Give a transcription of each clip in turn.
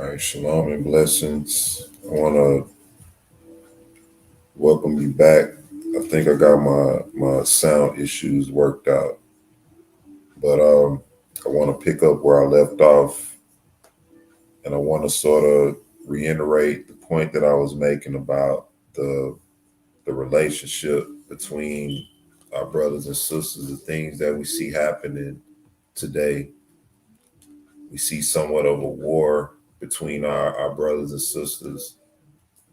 All right, shalom and blessings. I want to welcome you back. I think I got my sound issues worked out, but I want to pick up where I left off, and I want to sort of reiterate the point that I was making about the relationship between our brothers and sisters, the things that we see happening today. We see somewhat of a war between our brothers and sisters.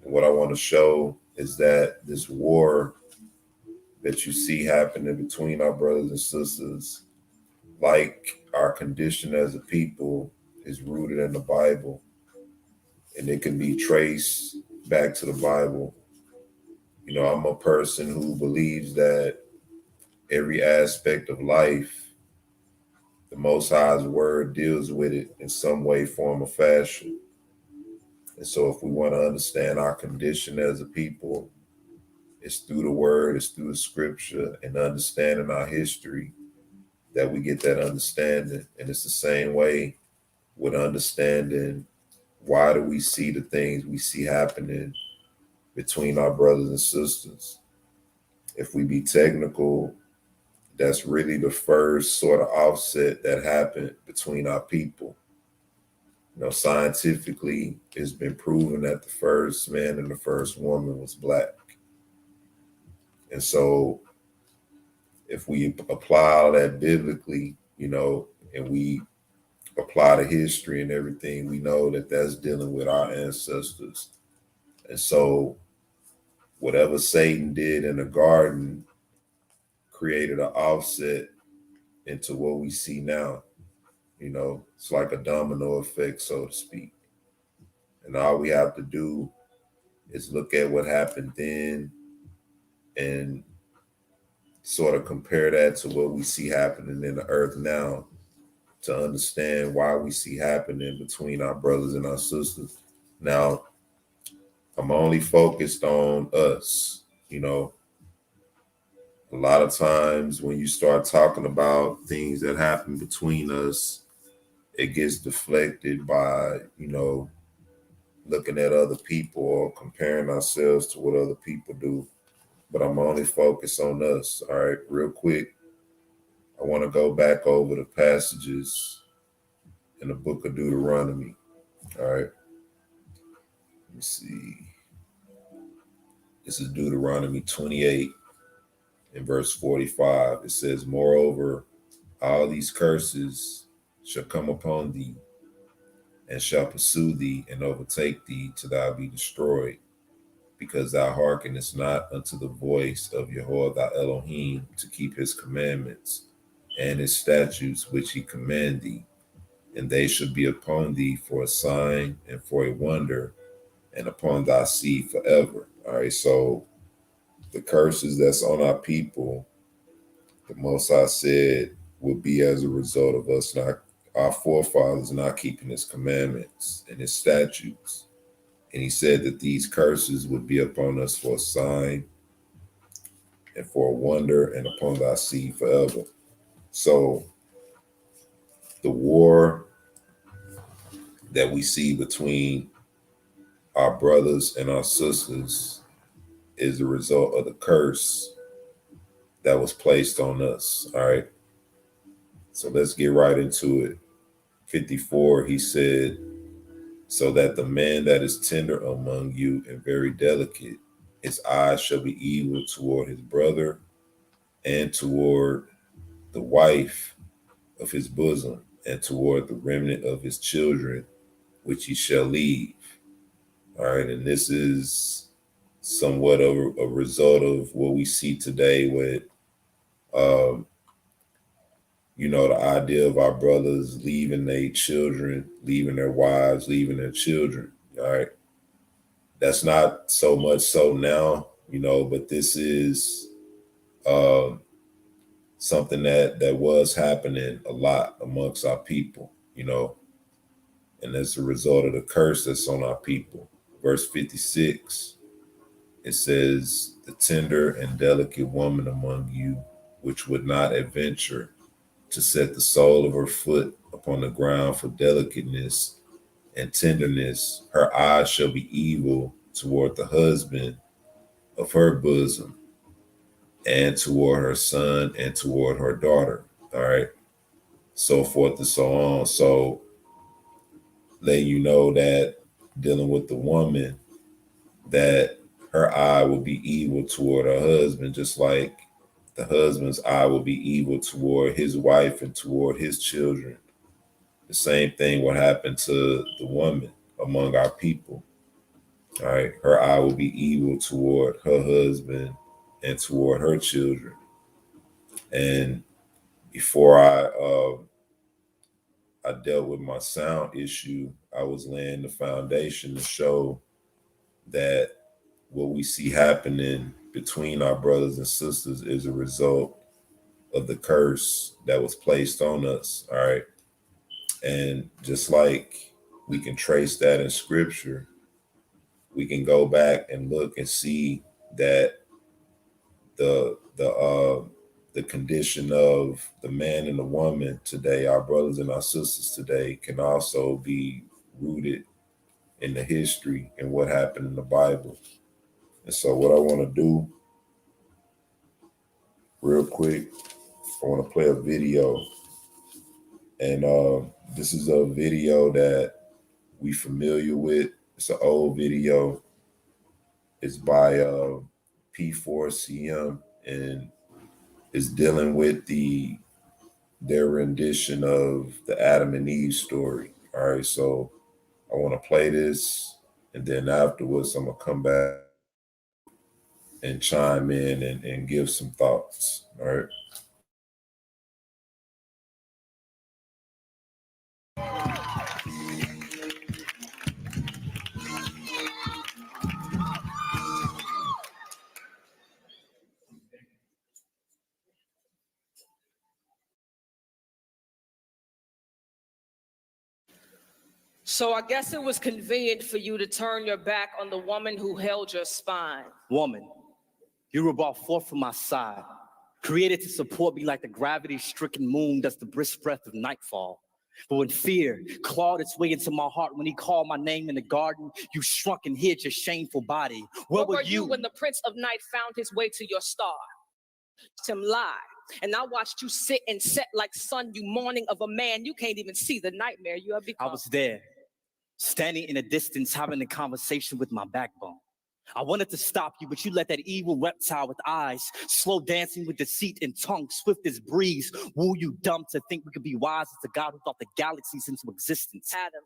And what I want to show is that this war that you see happening between our brothers and sisters, like our condition as a people, is rooted in the Bible, and it can be traced back to the Bible. You know, I'm a person who believes that every aspect of life, the Most High's word deals with it in some way, form, or fashion. And so, if we want to understand our condition as a people, it's through the word, it's through the scripture, and understanding our history that we get that understanding. And it's the same way with understanding why do we see the things we see happening between our brothers and sisters. If we be technical, that's really the first sort of offset that happened between our people. You know, scientifically, it's been proven that the first man and the first woman was black. And so if we apply all that biblically, you know, and we apply the history and everything, we know that that's dealing with our ancestors. And so whatever Satan did in the garden created an offset into what we see now. You know, it's like a domino effect, so to speak. And all we have to do is look at what happened then and sort of compare that to what we see happening in the earth now to understand why we see happening between our brothers and our sisters. Now, I'm only focused on us. You know, a lot of times when you start talking about things that happen between us, it gets deflected by, you know, looking at other people or comparing ourselves to what other people do. But I'm only focused on us. All right, real quick, I want to go back over the passages in the book of Deuteronomy. All right, let me see. This is Deuteronomy 28 in verse 45. It says, "Moreover, all these curses shall come upon thee, and shall pursue thee and overtake thee till thou be destroyed, because thou hearkenest not unto the voice of Yahweh thy Elohim to keep his commandments and his statutes which he command thee. And they shall be upon thee for a sign and for a wonder, and upon thy seed forever." All right, so the curses that's on our people, the Most High said, will be as a result of us not, our forefathers not keeping his commandments and his statutes. And he said that these curses would be upon us for a sign and for a wonder, and upon thy seed forever. So the war that we see between our brothers and our sisters is a result of the curse that was placed on us. All right. So let's get right into it. 54, he said, "So that the man that is tender among you and very delicate, his eyes shall be evil toward his brother and toward the wife of his bosom and toward the remnant of his children, which he shall leave." All right. And this is somewhat of a result of what we see today with, um, you know, the idea of our brothers leaving their children, leaving their wives, leaving their children. All right. That's not so much so now, you know, but this is um, something that was happening a lot amongst our people, you know, and as a result of the curse that's on our people. Verse 56, it says, "The tender and delicate woman among you, which would not adventure to set the sole of her foot upon the ground for delicateness, and tenderness. Her eyes shall be evil toward the husband of her bosom, and toward her son, and toward her daughter. All right. So forth and so on. So letting you know that dealing with the woman, that her eye will be evil toward her husband, just like the husband's eye will be evil toward his wife and toward his children. The same thing will happen to the woman among our people. All right. Her eye will be evil toward her husband and toward her children. And before I dealt with my sound issue, I was laying the foundation to show that what we see happening between our brothers and sisters is a result of the curse that was placed on us. All right. And just like we can trace that in scripture, we can go back and look and see that the condition of the man and the woman today, our brothers and our sisters today, can also be rooted in the history and what happened in the Bible. And so what I want to do real quick, I want to play a video. And this is a video that we familiar with. It's an old video. It's by P4CM, and it's dealing with their rendition of the Adam and Eve story. All right, so I want to play this, and then afterwards I'm gonna come back and chime in and give some thoughts. All right. So I guess it was convenient for you to turn your back on the woman who held your spine. Woman, you were brought forth from my side, created to support me like the gravity-stricken moon does the brisk breath of nightfall. But when fear clawed its way into my heart, when he called my name in the garden, you shrunk and hid your shameful body. Where were you when the Prince of Night found his way to your star? Him lie. And I watched you sit and set like sun, you mourning of a man. You can't even see the nightmare you have become. I was there, standing in a distance, having a conversation with my backbone. I wanted to stop you, but you let that evil reptile with eyes, slow dancing with deceit and tongue, swift as breeze, woo you dumb to think we could be wise as the God who thought the galaxies into existence. Adam,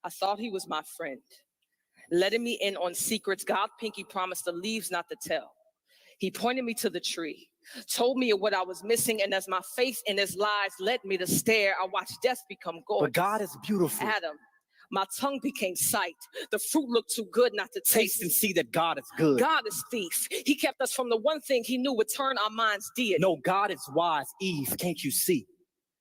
I thought he was my friend, letting me in on secrets God Pinky promised the leaves not to tell. He pointed me to the tree, told me of what I was missing, and as my faith in his lies led me to stare, I watched death become gorgeous. But God is beautiful. Adam, my tongue became sight. The fruit looked too good not to taste. And see that God is good. God is thief. He kept us from the one thing he knew would turn our minds dead. No, God is wise. Eve, can't you see?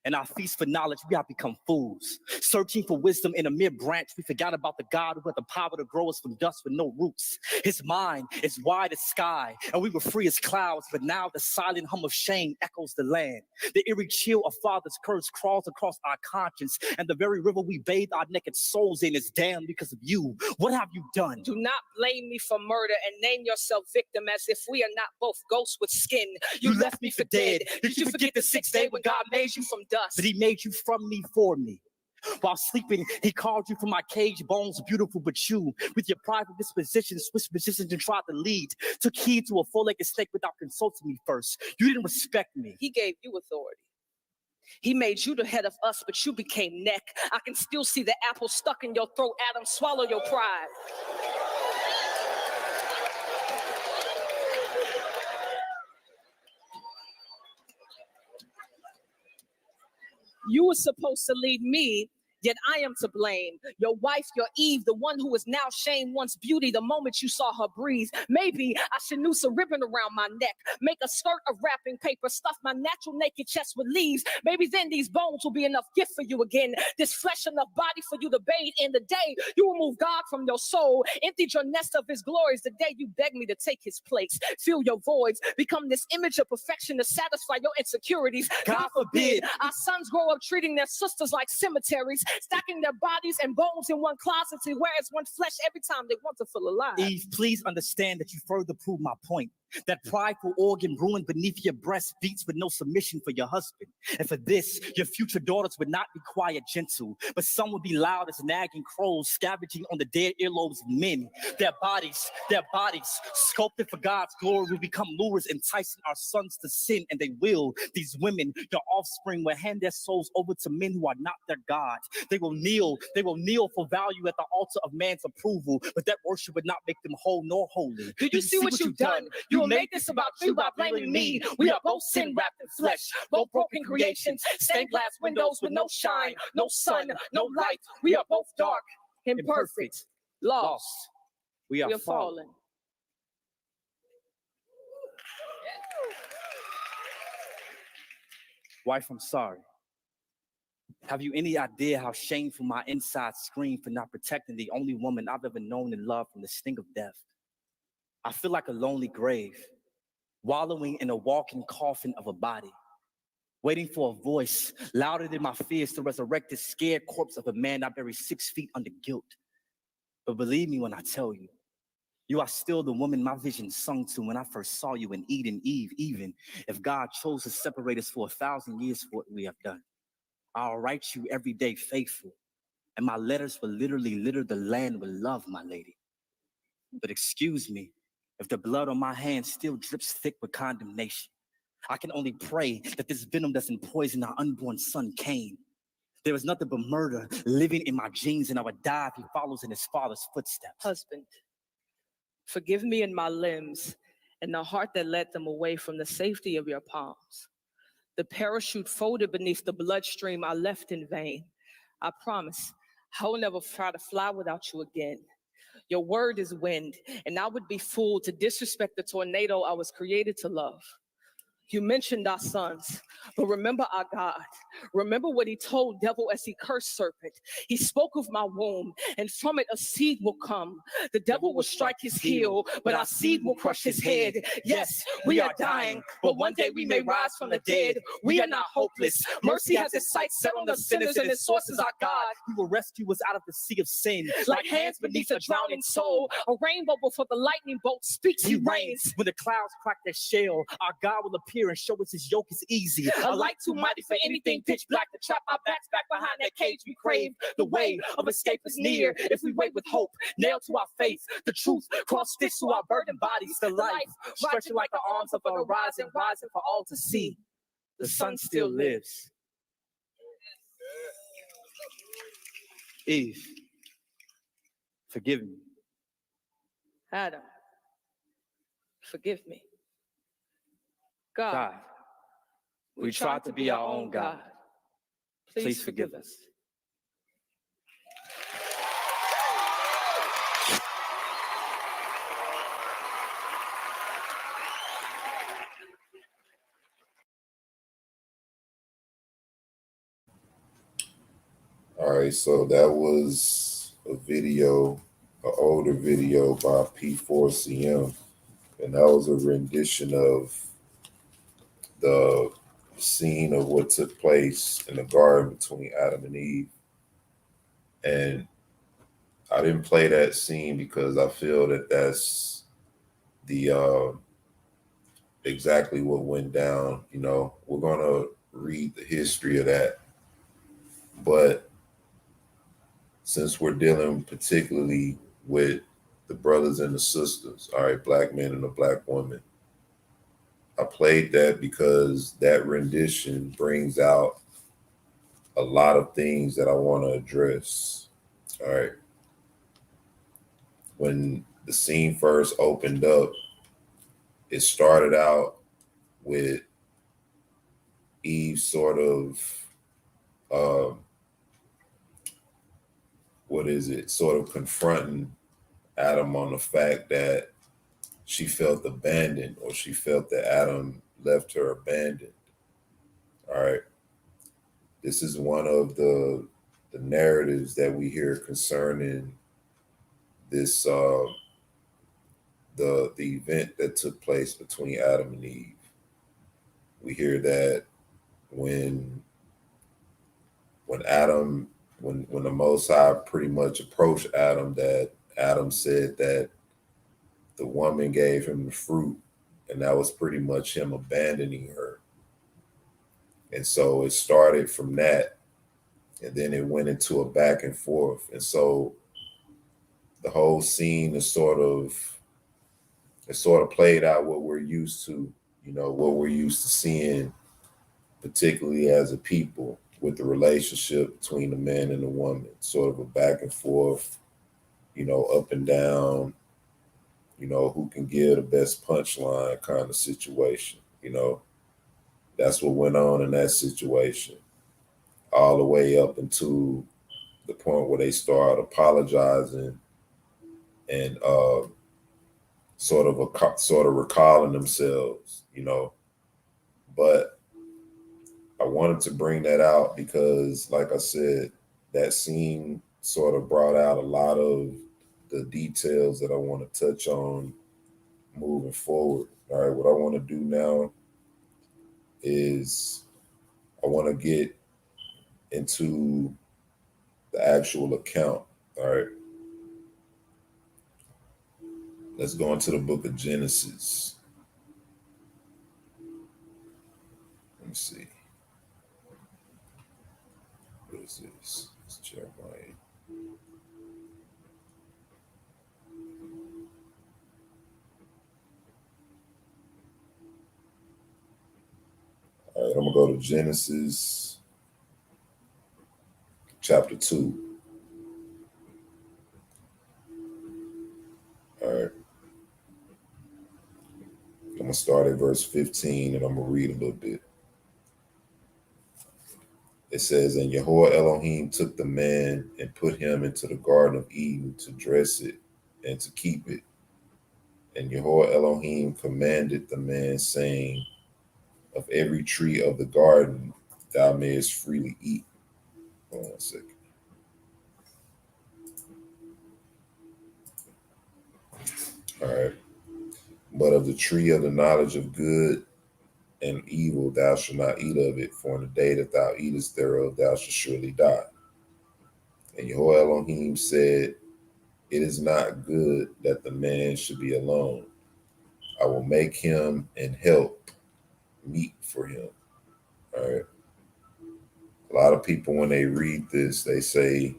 In our feast for knowledge, we have become fools. Searching for wisdom in a mere branch, we forgot about the God who had the power to grow us from dust with no roots. His mind is wide as sky, and we were free as clouds, but now the silent hum of shame echoes the land. The eerie chill of Father's curse crawls across our conscience, and the very river we bathe our naked souls in is damned because of you. What have you done? Do not blame me for murder and name yourself victim as if we are not both ghosts with skin. You left me for dead. Did you forget the sixth day when God made you from dust? But he made you from me for me. While sleeping, he called you from my cage bones, beautiful but you, with your private disposition, switched positions and tried to lead. Took heed to a four-legged snake without consulting me first. You didn't respect me. He gave you authority. He made you the head of us, but you became neck. I can still see the apple stuck in your throat. Adam, swallow your pride. You were supposed to lead me, yet I am to blame. Your wife, your Eve, the one who is now shamed once beauty the moment you saw her breathe. Maybe I should noose a ribbon around my neck, make a skirt of wrapping paper, stuff my natural naked chest with leaves. Maybe then these bones will be enough gift for you again, this flesh enough body for you to bathe in. The day you remove God from your soul, emptied your nest of his glories, the day you beg me to take his place, fill your voids, become this image of perfection to satisfy your insecurities. God forbid our sons grow up treating their sisters like cemeteries, stacking their bodies and bones in one closet to wear as one flesh every time they want to feel alive. Eve, please understand that you further prove my point. That prideful organ ruined beneath your breast beats with no submission for your husband. And for this, your future daughters would not be quiet, gentle, but some would be loud as nagging crows, scavenging on the dead earlobes of men. Their bodies, sculpted for God's glory, will become lures, enticing our sons to sin, and they will. These women, your offspring, will hand their souls over to men who are not their God. They will kneel for value at the altar of man's approval, but that worship would not make them whole nor holy. Do you see what you've done? You made this about you by blaming me. We are both sin wrapped in flesh, both broken creations, stained glass windows with no shine, no sun, no light. We are both dark, imperfect, lost. We are fallen. Wife, I'm sorry. Have you any idea how shameful my insides scream for not protecting the only woman I've ever known and loved from the sting of death? I feel like a lonely grave, wallowing in a walking coffin of a body, waiting for a voice louder than my fears to resurrect this scared corpse of a man I buried 6 feet under guilt. But believe me when I tell you, you are still the woman my vision sung to when I first saw you in Eden, Eve, even if God chose to separate us for 1,000 years for what we have done. I'll write you every day faithful, and my letters will literally litter the land with love, my lady. But excuse me, if the blood on my hands still drips thick with condemnation, I can only pray that this venom doesn't poison our unborn son, Cain. There is nothing but murder living in my genes, and I would die if he follows in his father's footsteps. Husband, forgive me in my limbs and the heart that led them away from the safety of your palms. The parachute folded beneath the bloodstream I left in vain. I promise I will never try to fly without you again. Your word is wind, and I would be fooled to disrespect the tornado I was created to love. You mentioned our sons, but remember our God. Remember what he told devil as he cursed serpent. He spoke of my womb, and from it a seed will come. The devil will strike his heel, but our seed will crush his head. Yes, we are dying, but one day we may rise from the dead. We are not hopeless. Mercy has its sights set on the sinners, and its source is our God. He will rescue us out of the sea of sin. Like hands beneath a drowning soul, a rainbow before the lightning bolt speaks, he reigns. When the clouds crack their shell, our God will appear and show us his yoke is easy. A light too mighty for anything pitch black to trap our backs back behind that cage we crave. The way of escape is near if we wait with hope, nailed to our faith. The truth cross-stitched to our burdened bodies. The life stretching like the arms of the horizon, rising for all to see. The sun still lives. Eve, forgive me. Adam, forgive me. God, we tried to be our own God. Please forgive us. All right, so that was a video, an older video by P4CM, and that was a rendition of the scene of what took place in the garden between Adam and Eve. And I didn't play that scene because I feel that that's the exactly what went down. You know, we're gonna read the history of that, but since we're dealing particularly with the brothers and the sisters, all right, black men and a black woman, I played that because that rendition brings out a lot of things that I want to address. All right. When the scene first opened up, it started out with Eve sort of, sort of confronting Adam on the fact that she felt abandoned, or she felt that Adam left her abandoned. All right. This is one of the narratives that we hear concerning this the event that took place between Adam and Eve. We hear that when Adam when the Most High pretty much approached Adam, that Adam said that the woman gave him the fruit, and that was pretty much him abandoning her. And so it started from that, and then it went into a back and forth. And so the whole scene is sort of played out what we're used to, what we're used to seeing, particularly as a people, with the relationship between the man and the woman, sort of a back and forth, up and down, who can give the best punchline kind of situation. That's what went on in that situation, all the way up until the point where they start apologizing and sort of recalling themselves. But I wanted to bring that out because, like I said, that scene sort of brought out a lot of the details that I want to touch on moving forward. All right, what I want to do now is I want to get into the actual account. All right, let's go into the book of Genesis. Let me see. What is this? It's Jeremiah. All right, I'm going to go to Genesis chapter 2. All right. I'm going to start at verse 15 and I'm going to read a little bit. It says, "And Yahweh Elohim took the man and put him into the Garden of Eden to dress it and to keep it. And Yahweh Elohim commanded the man, saying, Of every tree of the garden thou mayest freely eat." Hold on 1 second. All right. "But of the tree of the knowledge of good and evil thou shalt not eat of it, for in the day that thou eatest thereof thou shalt surely die. And Yahweh Elohim said, It is not good that the man should be alone. I will make him and help meet for him." All right. A lot of people, when they read this, they say,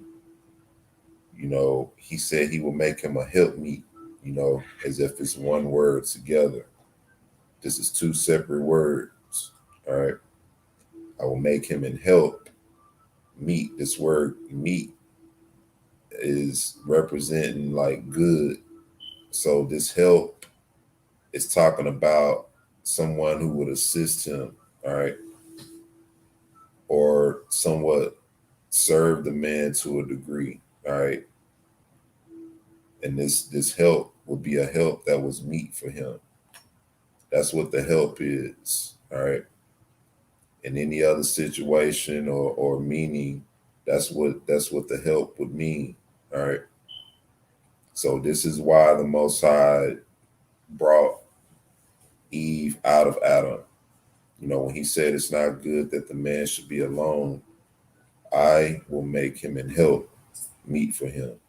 he said he will make him a helpmeet, as if it's one word together. This is two separate words. All right. I will make him and help meet. This word meet is representing like good. So this help is talking about someone who would assist him, all right, or somewhat serve the man to a degree, all right. And this help would be a help that was meet for him. That's what the help is, all right. In any other situation or meaning, that's what the help would mean, all right. So this is why the Most High brought Eve out of Adam. When he said it's not good that the man should be alone, I will make him and help meet for him.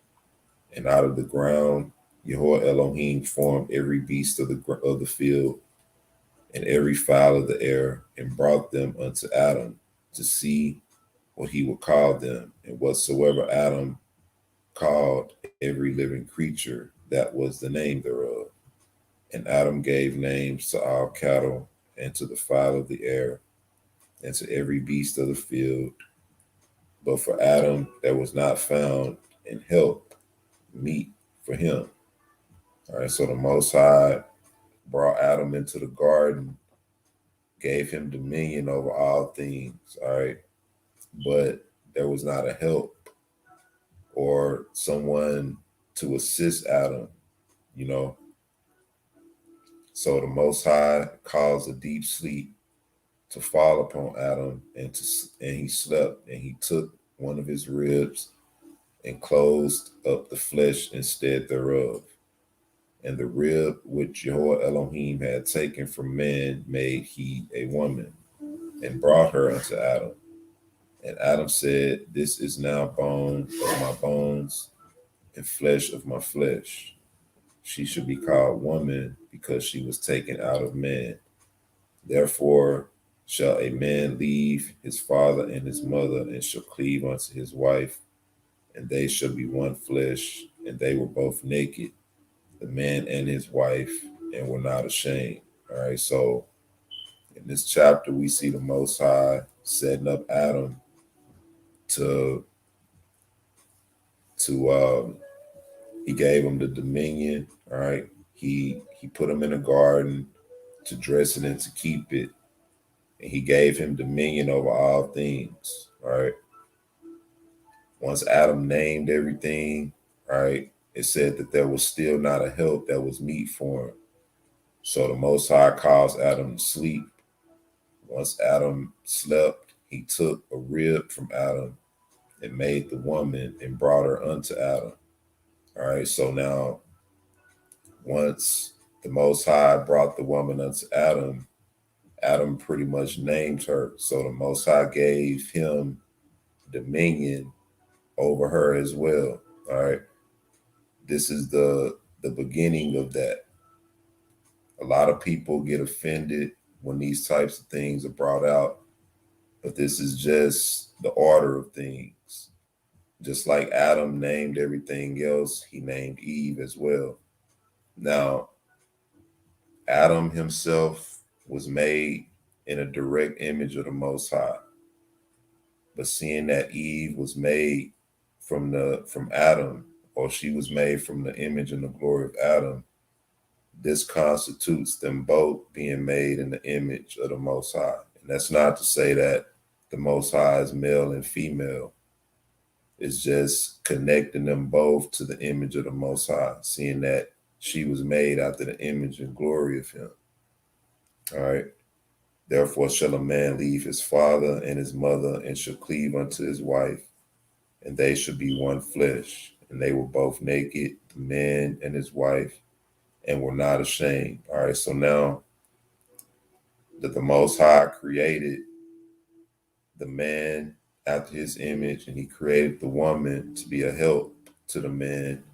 And out of the ground, Yahweh Elohim formed every beast of the field and every fowl of the air, and brought them unto Adam to see what he would call them. And whatsoever Adam called every living creature, that was the name thereof. And Adam gave names to all cattle, and to the fowl of the air, and to every beast of the field. But for Adam there was not found in help meet for him. All right, so the Most High brought Adam into the garden, gave him dominion over all things. All right, but there was not a help or someone to assist Adam, you know. So the Most High caused a deep sleep to fall upon Adam, and he slept, and he took one of his ribs and closed up the flesh instead thereof. And the rib which Jehovah Elohim had taken from man made he a woman, and brought her unto Adam. And Adam said, "This is now bone of my bones and flesh of my flesh. She should be called woman because she was taken out of man. Therefore shall a man leave his father and his mother and shall cleave unto his wife, and they shall be one flesh. And they were both naked, the man and his wife, and were not ashamed." All right, so in this chapter, we see the Most High setting up Adam to to he gave him the dominion. All right, he put him in a garden to dress it and to keep it, and he gave him dominion over all things. All right. Once Adam named everything, right, it said that there was still not a help that was meet for him. So the Most High caused Adam to sleep. Once Adam slept, he took a rib from Adam and made the woman and brought her unto Adam. All right. So now, once the Most High brought the woman unto Adam, Adam pretty much named her. So the Most High gave him dominion over her as well. All right. This is the beginning of that. A lot of people get offended when these types of things are brought out, but this is just the order of things. Just like Adam named everything else, he named Eve as well. Now, Adam himself was made in a direct image of the Most High. But seeing that Eve was made from Adam, or she was made from the image and the glory of Adam, this constitutes them both being made in the image of the Most High. And that's not to say that the Most High is male and female. It's just connecting them both to the image of the Most High, seeing that she was made after the image and glory of him. All right. Therefore shall a man leave his father and his mother and shall cleave unto his wife, and they shall be one flesh. And they were both naked, the man and his wife, and were not ashamed. All right. So now that the Most High created the man after his image and he created the woman to be a help to the man,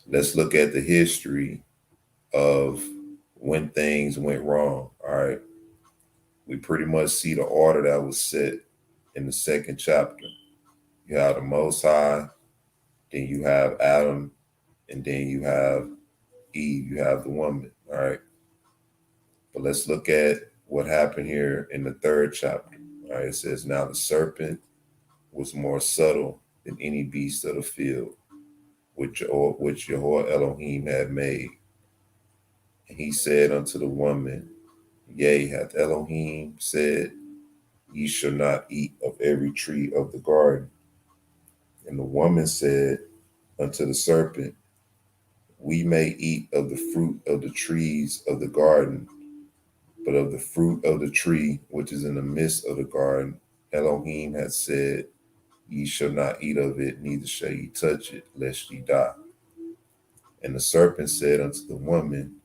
let's look at the history of when things went wrong. All right. We pretty much see the order that was set in the second chapter. You have the Most High, then you have Adam, and then you have Eve, you have the woman. All right. But let's look at what happened here in the third chapter. All right. It says, "Now the serpent was more subtle than any beast of the field, which Jehovah Elohim had made. And he said unto the woman, Yea, hath Elohim said, Ye shall not eat of every tree of the garden. And the woman said unto the serpent, We may eat of the fruit of the trees of the garden, but of the fruit of the tree which is in the midst of the garden, Elohim hath said, Ye shall not eat of it, neither shall ye touch it, lest ye die. And the serpent said unto the woman,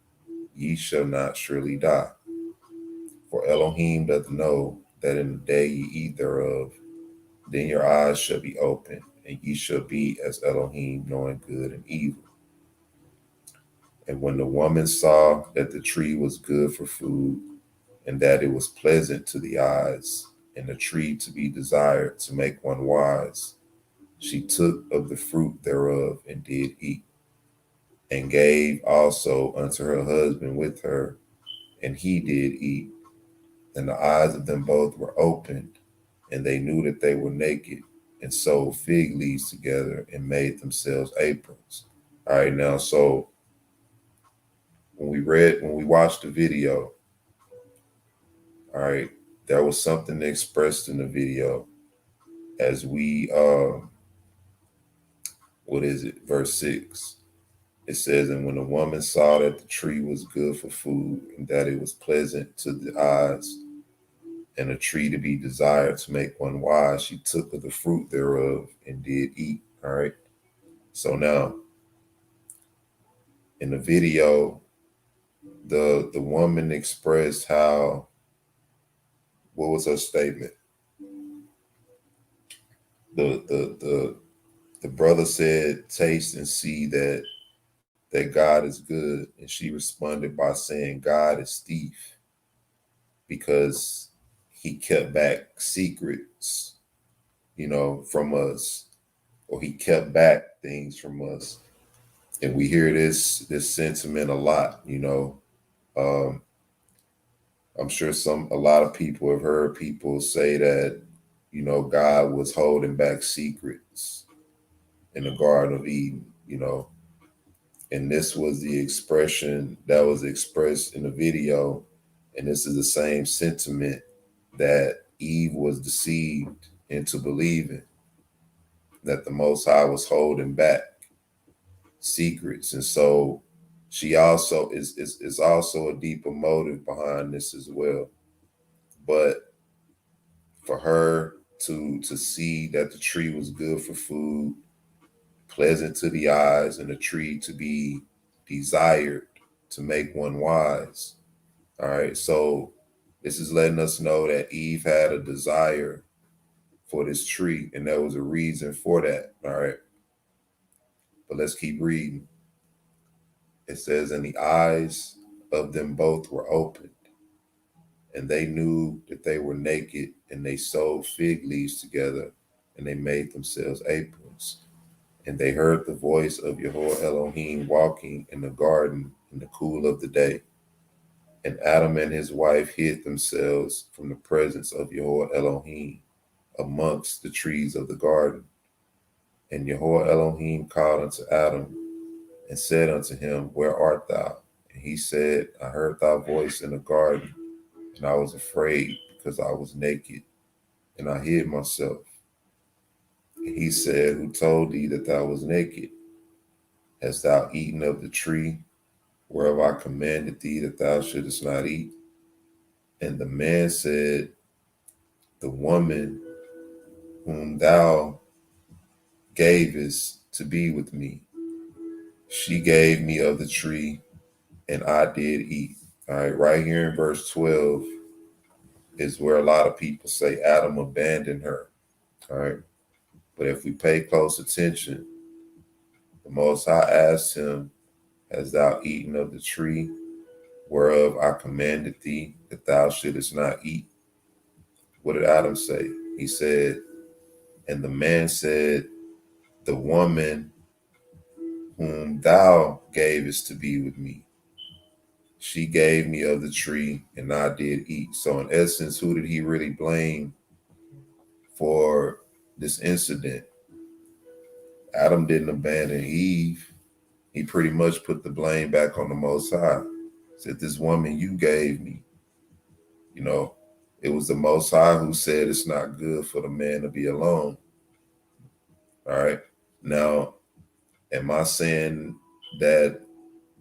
Ye shall not surely die. For Elohim doth know that in the day ye eat thereof, then your eyes shall be opened, and ye shall be as Elohim, knowing good and evil. And when the woman saw that the tree was good for food, and that it was pleasant to the eyes, and a tree to be desired to make one wise, she took of the fruit thereof and did eat, and gave also unto her husband with her, and he did eat. And the eyes of them both were opened, and they knew that they were naked, and sewed fig leaves together and made themselves aprons. All right, now, so when we watched the video, all right, there was something expressed in the video as we, what is it, verse 6. It says, And when the woman saw that the tree was good for food, and that it was pleasant to the eyes, and a tree to be desired to make one wise, she took of the fruit thereof and did eat. All right. So now in the video, the woman expressed how, what was her statement? The brother said, "Taste and see that God is good," and she responded by saying, "God is thief because he kept back secrets, from us, or he kept back things from us." And we hear this sentiment a lot. Um, I'm sure a lot of people have heard people say that, God was holding back secrets in the Garden of Eden. And this was the expression that was expressed in the video. And this is the same sentiment that Eve was deceived into believing, that the Most High was holding back secrets. And so she also is also a deeper motive behind this as well. But for her to see that the tree was good for food, pleasant to the eyes, and a tree to be desired to make one wise. All right. So this is letting us know that Eve had a desire for this tree, and there was a reason for that. All right. But let's keep reading. It says, "And the eyes of them both were opened, and they knew that they were naked, and they sewed fig leaves together, and they made themselves aprons. And they heard the voice of Yahweh Elohim walking in the garden in the cool of the day. And Adam and his wife hid themselves from the presence of Yahweh Elohim amongst the trees of the garden. And Yahweh Elohim called unto Adam and said unto him, Where art thou? And he said, I heard thy voice in the garden, and I was afraid because I was naked, and I hid myself. And he said, Who told thee that thou was naked? Hast thou eaten of the tree whereof I commanded thee that thou shouldest not eat? And the man said, The woman whom thou gavest to be with me, she gave me of the tree, and I did eat. All right, right here in verse 12 is where a lot of people say Adam abandoned her. All right, but if we pay close attention, the Most High asked him, Hast thou eaten of the tree whereof I commanded thee that thou shouldest not eat? What did Adam say? He said, and the man said, The woman whom thou gavest to be with me, she gave me of the tree, and I did eat. So in essence, who did he really blame for this incident? Adam didn't abandon Eve. He pretty much put the blame back on the Most High. Said, This woman you gave me, you know, it was the Most High who said it's not good for the man to be alone. All right. Now, am I saying that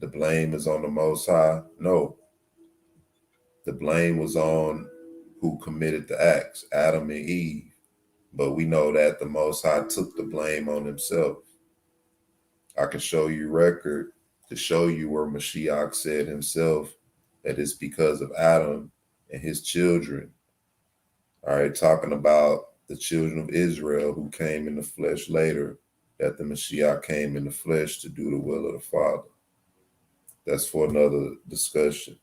the blame is on the Most High? No. The blame was on who committed the acts, Adam and Eve. But we know that the Most High took the blame on himself. I can show you record to show you where Mashiach said himself that it's because of Adam and his children. All right, talking about the children of Israel who came in the flesh later, that the Mashiach came in the flesh to do the will of the Father. That's for another discussion.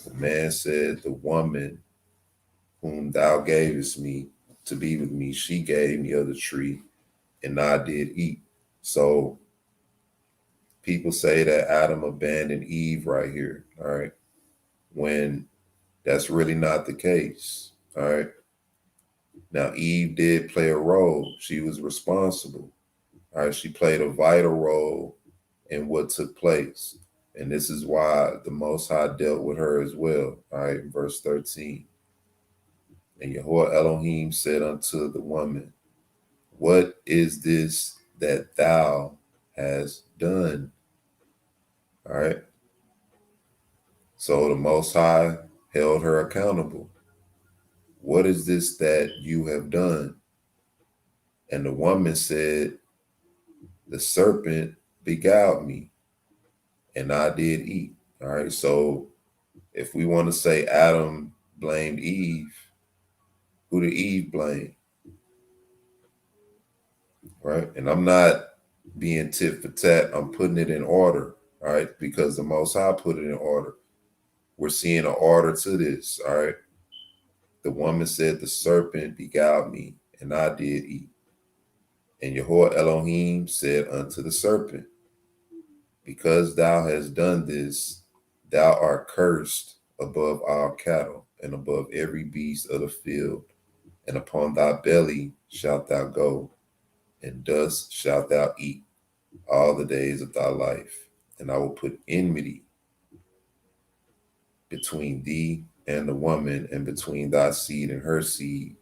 The man said, The woman whom thou gavest me to be with me, she gave me of the tree, and I did eat. So people say that Adam abandoned Eve right here, all right, when that's really not the case, all right. Now, Eve did play a role. She was responsible, all right. She played a vital role in what took place. And this is why the Most High dealt with her as well, all right, in verse 13. And Yahweh Elohim said unto the woman, What is this that thou hast done? All right. So the Most High held her accountable. What is this that you have done? And the woman said, The serpent beguiled me, and I did eat. All right. So if we want to say Adam blamed Eve, who did Eve blame? right? And I'm not being tit for tat. I'm putting it in order, all right? Because the Most High put it in order. We're seeing an order to this, all right? The woman said, the serpent beguiled me, and I did eat. And Yahuwah Elohim said unto the serpent, because thou hast done this, thou art cursed above all cattle and above every beast of the field, and upon thy belly shalt thou go, and dust shalt thou eat all the days of thy life. And I will put enmity between thee and the woman, and between thy seed and her seed.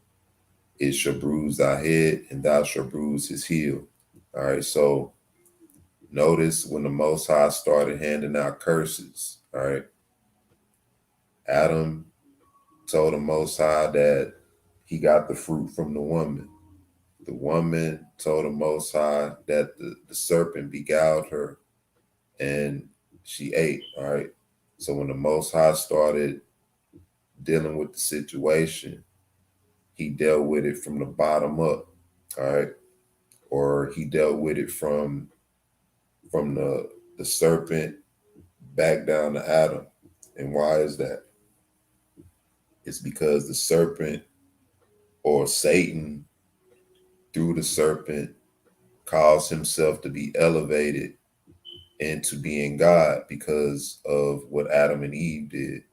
It shall bruise thy head, and thou shalt bruise his heel. All right, so notice when the Most High started handing out curses, all right, Adam told the Most High that he got the fruit from the woman. The woman told the Most High that the serpent beguiled her and she ate, all right? So when the Most High started dealing with the situation, he dealt with it from the bottom up, all right? Or he dealt with it from the serpent back down to Adam. And why is that? It's because the serpent, or Satan through the serpent, caused himself to be elevated into being God because of what Adam and Eve did.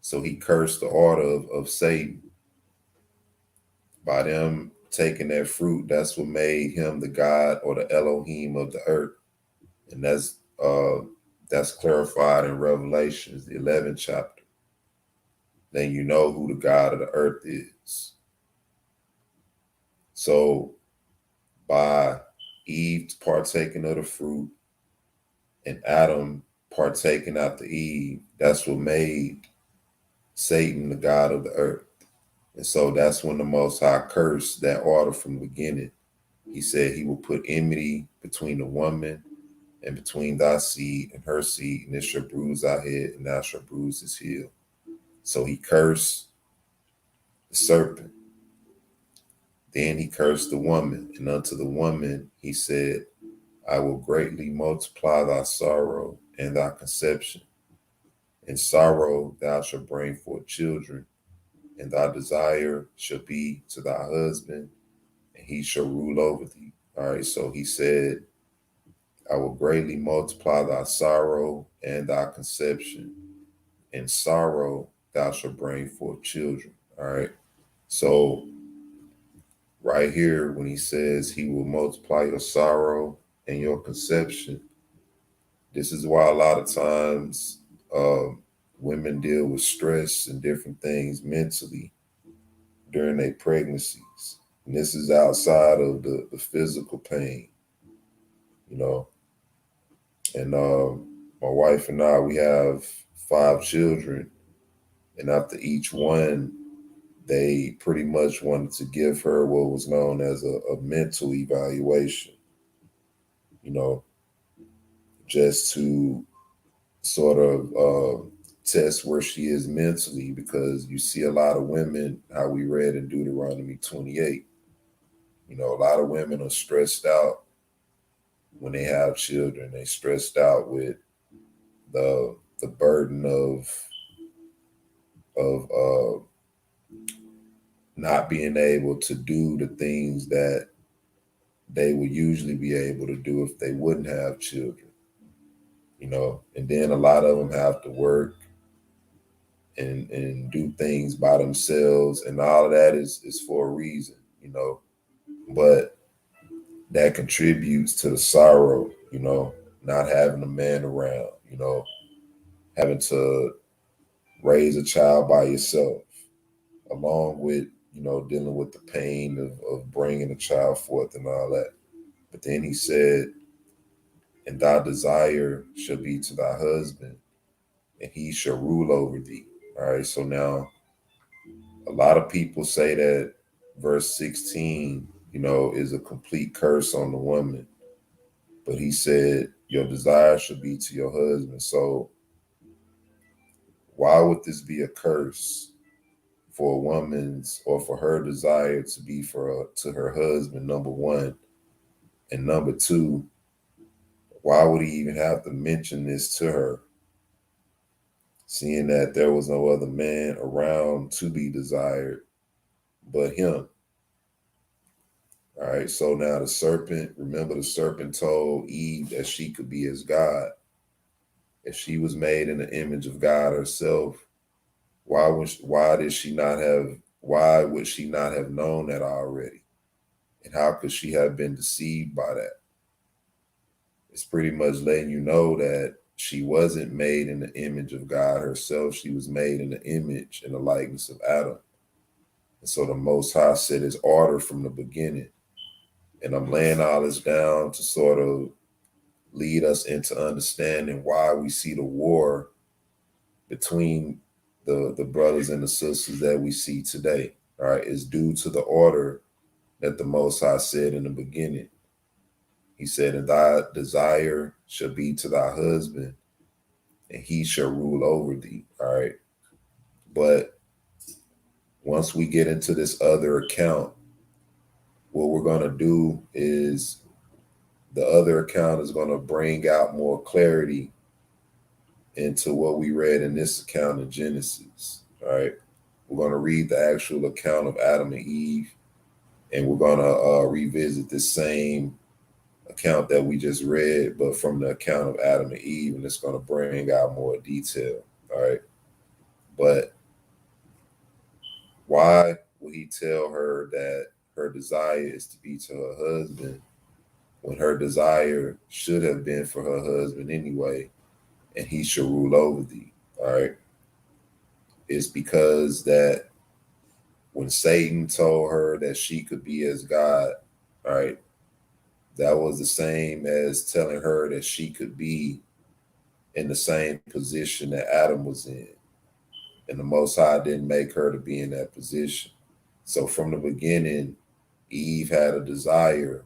So he cursed the order of Satan. By them taking that fruit, that's what made him the God, or the Elohim of the earth. And that's clarified in Revelations, the 11th chapter. Then you know who the God of the earth is. So by Eve partaking of the fruit and Adam partaking after Eve, that's what made Satan the God of the earth. And so that's when the Most High cursed that order from the beginning. He said he will put enmity between the woman and between thy seed and her seed, and it shall bruise thy head, and thou shalt bruise his heel. So he cursed the serpent. Then he cursed the woman, and unto the woman he said, I will greatly multiply thy sorrow and thy conception. In sorrow thou shalt bring forth children, and thy desire shall be to thy husband, and he shall rule over thee. All right, so he said, I will greatly multiply thy sorrow and thy conception. In sorrow thou shalt bring forth children. All right. So right here, when he says he will multiply your sorrow and your conception, this is why a lot of times women deal with stress and different things mentally during their pregnancies. And this is outside of the physical pain, you know. And my wife and I, we have 5 children. And after each one, they pretty much wanted to give her what was known as a mental evaluation, you know, just to sort of test where she is mentally, because you see a lot of women, how we read in Deuteronomy 28, you know, a lot of women are stressed out when they have children. They stressed out with the burden of not being able to do the things that they would usually be able to do if they wouldn't have children, you know. And then a lot of them have to work and do things by themselves, and all of that is for a reason, you know. But that contributes to the sorrow, you know, not having a man around, you know, having to raise a child by yourself, along with, you know, dealing with the pain of bringing a child forth and all that. But then he said, and thy desire shall be to thy husband, and he shall rule over thee. All right, so now a lot of people say that verse 16, you know, is a complete curse on the woman. But he said, your desire should be to your husband. So why would this be a curse for a woman's, or for her desire to be to her husband? Number one, And number two, why would he even have to mention this to her, seeing that there was no other man around to be desired but him? All right, so now the serpent, remember the serpent told Eve that she could be as God. If she was made in the image of God herself, why would she not have known that already? And how could she have been deceived by that? It's pretty much letting you know that she wasn't made in the image of God herself. She was made in the image and the likeness of Adam. And so the Most High set his order from the beginning. And I'm laying all this down to sort of lead us into understanding why we see the war between the brothers and the sisters that we see today. All right, is due to the order that the Most High said in the beginning. He said, and thy desire shall be to thy husband, and he shall rule over thee. All right. But once we get into this other account, what we're going to do is the other account is going to bring out more clarity into what we read in this account of Genesis. All right. We're going to read the actual account of Adam and Eve, and we're going to revisit the same account that we just read, but from the account of Adam and Eve, and it's going to bring out more detail. All right. But why would he tell her that her desire is to be to her husband when her desire should have been for her husband anyway, and he should rule over thee? All right. It's because that when Satan told her that she could be as God, all right, that was the same as telling her that she could be in the same position that Adam was in. And the Most High didn't make her to be in that position. So from the beginning, Eve had a desire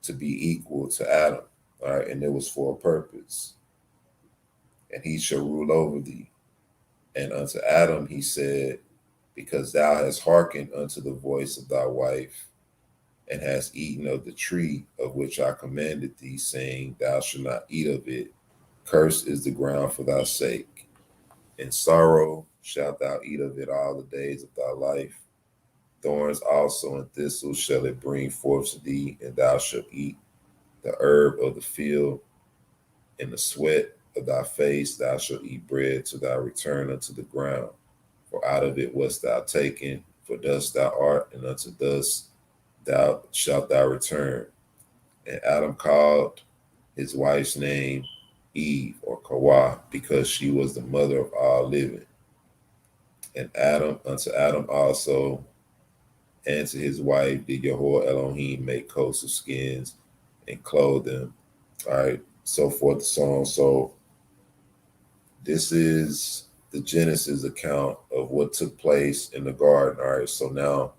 to be equal to Adam, all right, and it was for a purpose. And he shall rule over thee. And unto Adam he said, because thou hast hearkened unto the voice of thy wife, and hast eaten of the tree of which I commanded thee, saying, thou shalt not eat of it. Cursed is the ground for thy sake. In sorrow shalt thou eat of it all the days of thy life. Thorns also and thistles shall it bring forth to thee, and thou shalt eat the herb of the field. In the sweat of thy face thou shalt eat bread till thou return unto the ground. For out of it wast thou taken, for dust thou art, and unto dust thou shalt thou return. And Adam called his wife's name Eve, or Kawah, because she was the mother of all living. And unto Adam also and to his wife did Yahweh Elohim make coats of skins and clothe them. All right, so forth and so on. So this is the Genesis account of what took place in the garden. All right, so now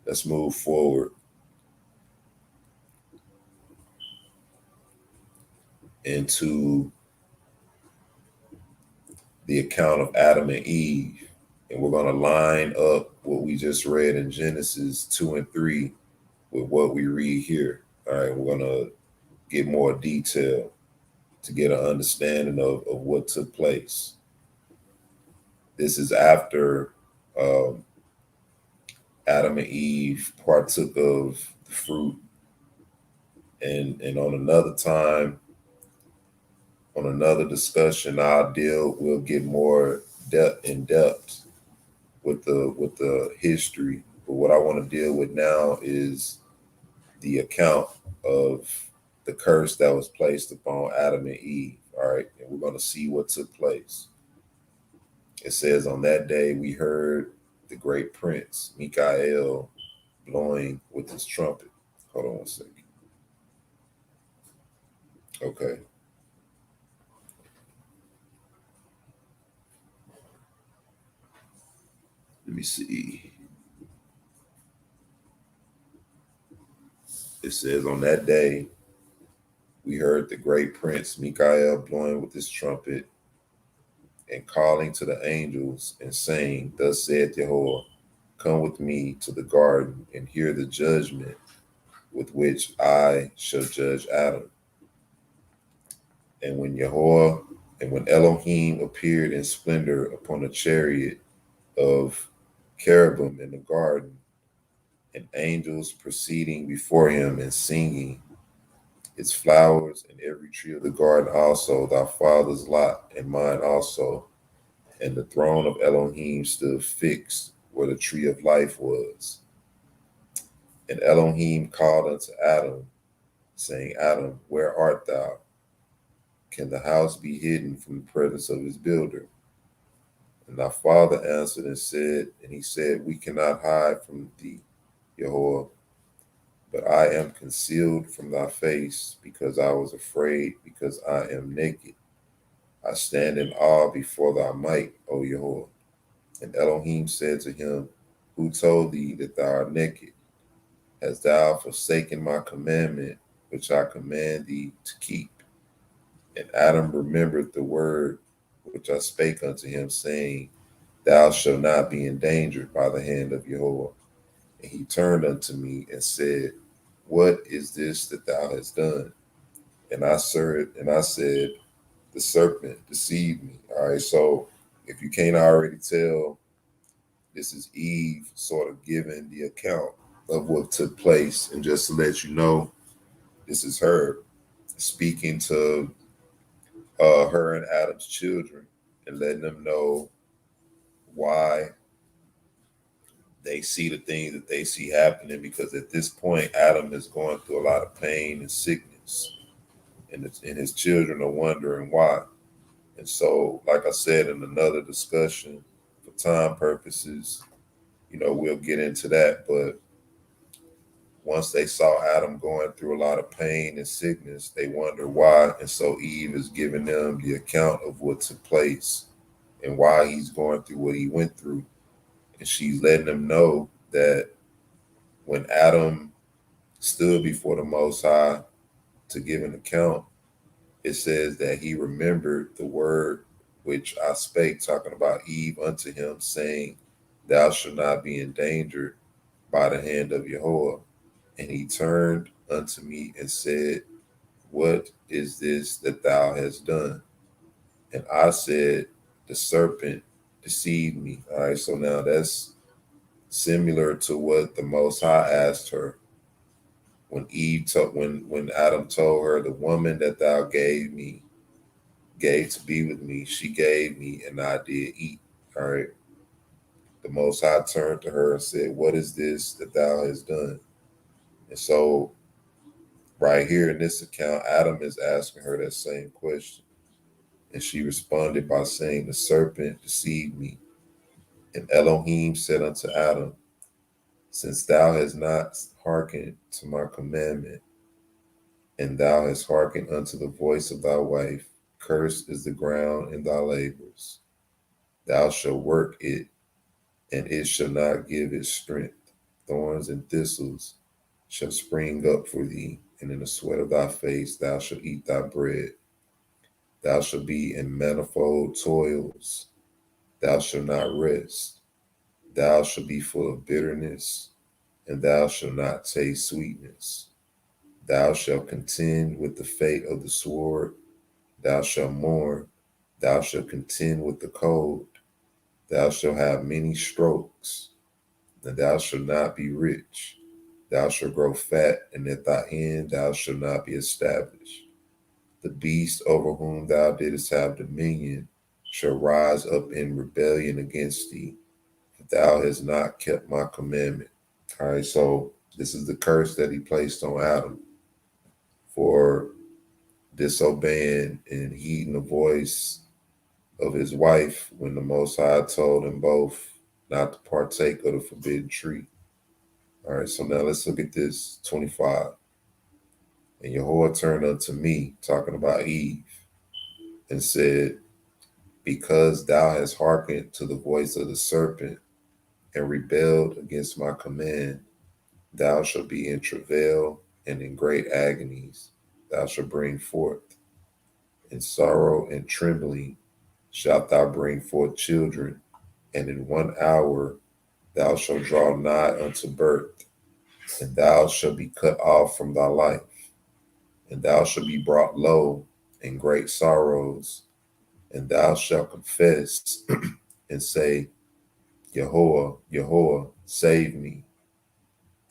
let's move forward into the account of Adam and Eve. And we're going to line up what we just read in Genesis 2 and 3 with what we read here. All right, we're going to get more detail to get an understanding of what took place. This is after um, Adam and Eve partook of the fruit. And on another time, on another discussion, we'll get more depth with the history. But what I want to deal with now is the account of the curse that was placed upon Adam and Eve. All right, and we're going to see what took place. It says, on that day we heard the great prince Mikael blowing with his trumpet. Hold on one second. Okay. Let me see. It says, on that day we heard the great prince Mikael blowing with his trumpet and calling to the angels and saying, thus saith Jehovah, come with me to the garden and hear the judgment with which I shall judge Adam. And when Elohim appeared in splendor upon a chariot of cherubim in the garden, and angels proceeding before him and singing, its flowers and every tree of the garden also, thy father's lot and mine also. And the throne of Elohim stood fixed where the tree of life was. And Elohim called unto Adam, saying, Adam, where art thou? Can the house be hidden from the presence of his builder? And thy father answered and he said, we cannot hide from thee, Yahweh, but I am concealed from thy face, because I was afraid, because I am naked. I stand in awe before thy might, O Yahweh. And Elohim said to him, who told thee that thou art naked? Hast thou forsaken my commandment, which I command thee to keep? And Adam remembered the word which I spake unto him, saying, thou shalt not be endangered by the hand of Yahweh. And he turned unto me and said, what is this that thou hast done? And I said, the serpent deceived me. All right, so if you can't already tell, this is Eve sort of giving the account of what took place. And just to let you know, this is her speaking to her and Adam's children and letting them know why they see the things that they see happening, because at this point, Adam is going through a lot of pain and sickness, and his children are wondering why. And so, like I said in another discussion, for time purposes, we'll get into that. But once they saw Adam going through a lot of pain and sickness, they wonder why. And so Eve is giving them the account of what took place and why he's going through what he went through. And she's letting them know that when Adam stood before the Most High to give an account, it says that he remembered the word which I spake, talking about Eve unto him, saying, thou shalt not be endangered by the hand of Yahweh. And he turned unto me and said, what is this that thou hast done? And I said, the serpent deceived me. All right, so now that's similar to what the Most High asked her when when Adam told her, the woman that thou gave to be with me, she gave me, and I did eat. All right. The Most High turned to her and said, what is this that thou hast done? And so right here in this account, Adam is asking her that same question. And she responded by saying, the serpent deceived me. And Elohim said unto Adam, since thou hast not hearkened to my commandment, and thou hast hearkened unto the voice of thy wife, cursed is the ground in thy labors. Thou shalt work it, and it shall not give its strength. Thorns and thistles shall spring up for thee, and in the sweat of thy face thou shalt eat thy bread. Thou shalt be in manifold toils. Thou shalt not rest. Thou shalt be full of bitterness, and thou shalt not taste sweetness. Thou shalt contend with the fate of the sword. Thou shalt mourn. Thou shalt contend with the cold. Thou shalt have many strokes, and thou shalt not be rich. Thou shalt grow fat, and at thy end thou shalt not be established. The beast over whom thou didst have dominion shall rise up in rebellion against thee, for thou hast not kept my commandment. All right, so this is the curse that he placed on Adam for disobeying and heeding the voice of his wife when the Most High told them both not to partake of the forbidden tree. All right, so now let's look at this 25. And Yahweh turned unto me, talking about Eve, and said, because thou hast hearkened to the voice of the serpent and rebelled against my command, thou shalt be in travail and in great agonies. Thou shalt bring forth. In sorrow and trembling shalt thou bring forth children, and in 1 hour thou shalt draw nigh unto birth. and thou shalt be cut off from thy life, and thou shalt be brought low in great sorrows, and thou shalt confess and say, Yehovah, Yehovah, save me,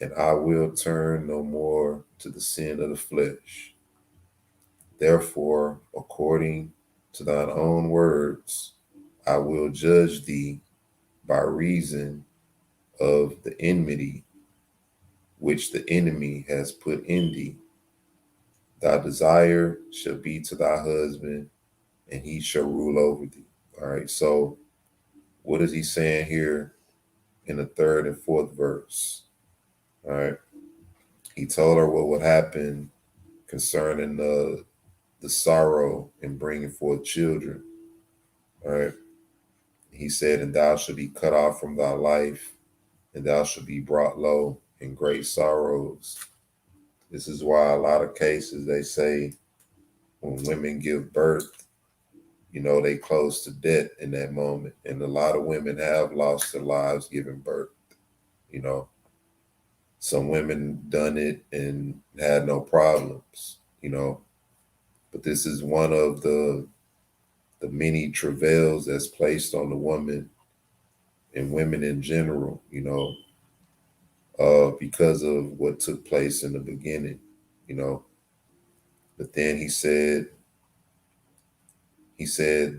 and I will turn no more to the sin of the flesh. Therefore, according to thine own words, I will judge thee by reason of the enmity which the enemy has put in thee. Thy desire shall be to thy husband, and he shall rule over thee. All right. So, what is he saying here in the third and fourth verse? All right. He told her what would happen concerning the sorrow in bringing forth children. All right. He said, and thou shalt be cut off from thy life, and thou shalt be brought low in great sorrows. This is why a lot of cases they say when women give birth, they close to death in that moment. And a lot of women have lost their lives giving birth. You know, some women done it and had no problems. But this is one of the many travails that's placed on the woman and women in general, because of what took place in the beginning. But then he said,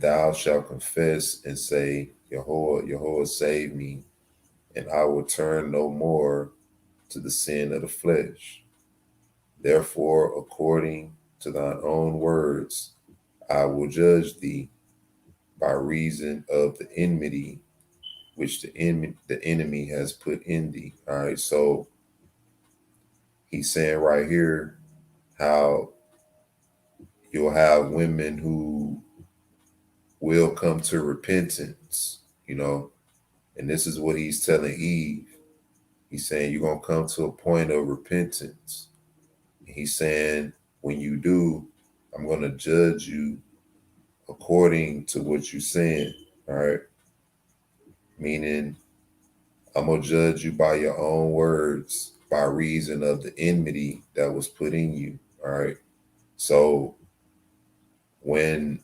thou shalt confess and say, Yehovah, Yehovah, save me, and I will turn no more to the sin of the flesh. Therefore, according to thine own words, I will judge thee by reason of the enmity which the enemy has put in thee. All right. So he's saying right here how you'll have women who will come to repentance, and this is what he's telling Eve. He's saying you're going to come to a point of repentance. He's saying when you do, I'm going to judge you according to what you're saying. All right. Meaning, I'm going to judge you by your own words by reason of the enmity that was put in you. All right. So when